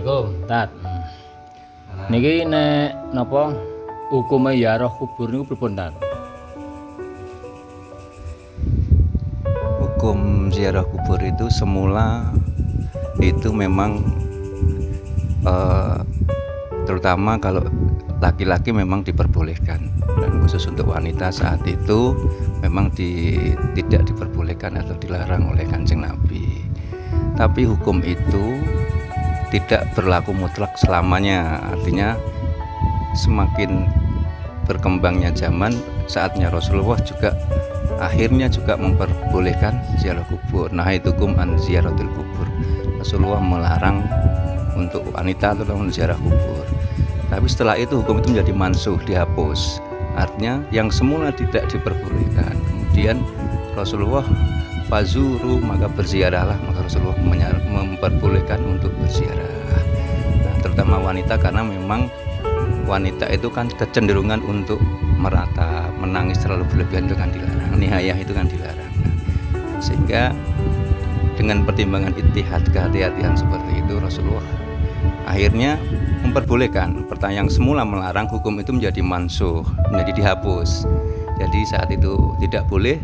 Assalamualaikum, Tat. Niki nek napa hukume ziarah kubur niku pripun, Tat? Hukum ziarah kubur itu semula itu memang terutama kalau laki-laki memang diperbolehkan, dan khusus untuk wanita saat itu memang tidak diperbolehkan atau dilarang oleh Kanjeng Nabi. Tapi hukum itu tidak berlaku mutlak selamanya, artinya semakin berkembangnya zaman, saatnya Rasulullah juga akhirnya juga memperbolehkan ziarah kubur. Nah, itu hukum an ziaratul kubur. Rasulullah melarang untuk wanita terutama ziarah kubur. Tapi setelah itu hukum itu menjadi mansuh, dihapus. Artinya yang semula tidak diperbolehkan, kemudian Rasulullah fazuru, maka berziarahlah, maka Rasulullah memperbolehkan untuk berziarah. Nah, terutama wanita, karena memang wanita itu kan kecenderungan untuk meratap, menangis terlalu berlebihan itu kan dilarang, nihayah itu kan dilarang. Nah, sehingga dengan pertimbangan ijtihad, kehati-hatian seperti itu, Rasulullah akhirnya memperbolehkan. Pertanyaan yang semula melarang, hukum itu menjadi mansuh, menjadi dihapus. Jadi saat itu tidak boleh.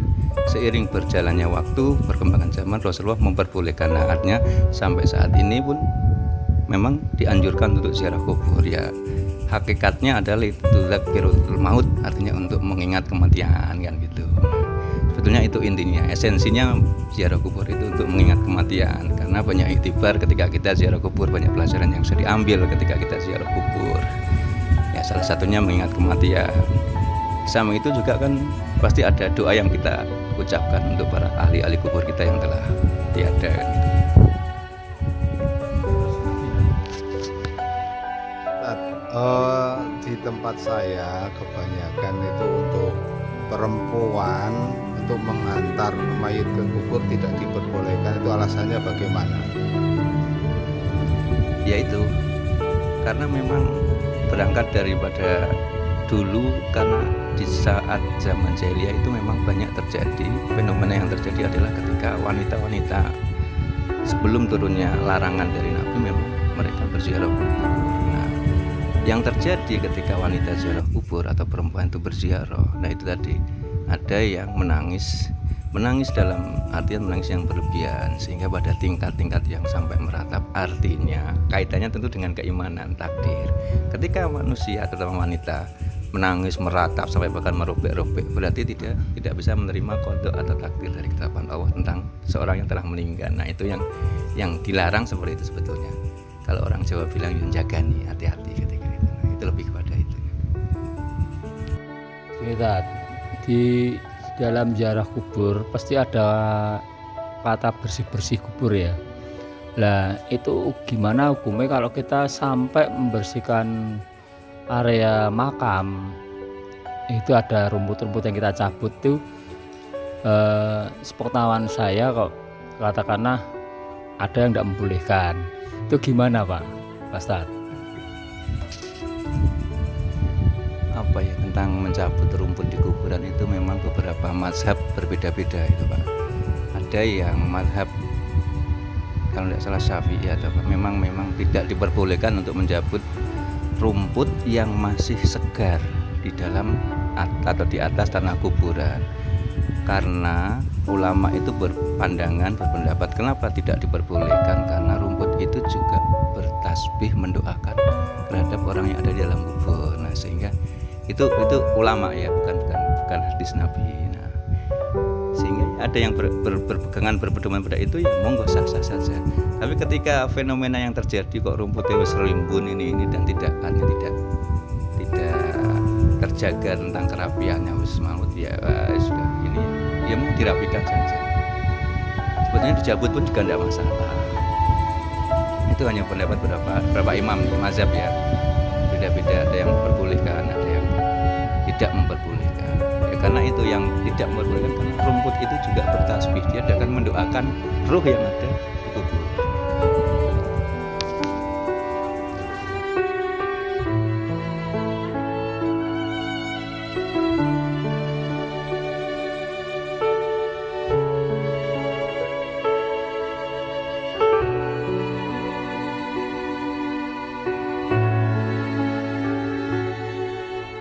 Seiring berjalannya waktu, perkembangan zaman, Rasulullah memperbolehkan. Nah, artinya sampai saat ini pun memang dianjurkan untuk ziarah kubur. Ya, hakikatnya adalah itu dzakirul maut, artinya untuk mengingat kematian kan gitu. Sebetulnya itu intinya, esensinya ziarah kubur itu untuk mengingat kematian, karena banyak iktibar ketika kita ziarah kubur, banyak pelajaran yang bisa diambil ketika kita ziarah kubur. Ya, salah satunya mengingat kematian. Sama itu juga kan pasti ada doa yang kita ucapkan untuk para ahli-ahli kubur kita yang telah tiada kan gitu. Di tempat saya kebanyakan itu untuk perempuan untuk mengantar mayit ke kubur tidak diperbolehkan. Itu alasannya bagaimana? Ya itu karena memang berangkat daripada dulu, karena di saat zaman jahiliyah itu memang banyak terjadi fenomena yang terjadi adalah ketika wanita-wanita sebelum turunnya larangan dari Nabi memang mereka berziarah kubur. Nah, yang terjadi ketika wanita ziarah kubur atau perempuan itu berziarah, nah itu tadi ada yang menangis dalam artian menangis yang berlebihan, sehingga pada tingkat-tingkat yang sampai meratap. Artinya kaitannya tentu dengan keimanan takdir. Ketika manusia terutama wanita menangis, meratap sampai bahkan merobek-robek, berarti tidak bisa menerima qada atau takdir dari ketetapan Allah tentang seorang yang telah meninggal. Nah, itu yang dilarang seperti itu sebetulnya. Kalau orang Jawa bilang jagani, hati-hati ketika itu. Nah, itu lebih kepada itu. Ini, Tat, di dalam ziarah kubur pasti ada kata bersih-bersih kubur ya. Lah, itu gimana hukumnya kalau kita sampai membersihkan area makam, itu ada rumput-rumput yang kita cabut tuh, sepengetahuan saya kok katakanlah ada yang tidak membolehkan. Itu gimana Pak Tat? Apa ya, tentang mencabut rumput di kuburan itu memang beberapa mazhab berbeda-beda itu Pak. Ada yang mazhab kalau tidak salah Syafi'i atau apa, memang tidak diperbolehkan untuk mencabut rumput yang masih segar di dalam atau di atas tanah kuburan, karena ulama itu berpendapat kenapa tidak diperbolehkan, karena rumput itu juga bertasbih mendoakan terhadap orang yang ada di dalam kubur. Nah, sehingga itu ulama ya, bukan hadis Nabi. Nah, sehingga ada yang berpegangan berpedoman pada itu, ya monggo sah-sah saja. Tapi ketika fenomena yang terjadi kok rumputnya serimbun ini dan tidak terjaga tentang kerapiannya, maut ya sudah ini ya mau dirapikan saja. Sebetulnya dicabut pun juga tidak masalah. Itu hanya pendapat beberapa imam mazhab ya, beda-beda, ada yang memperbolehkan, ada yang tidak memperbolehkan. Ya, karena itu yang tidak memperbolehkan, karena rumput itu juga bertasbih, dia akan mendoakan ruh yang ada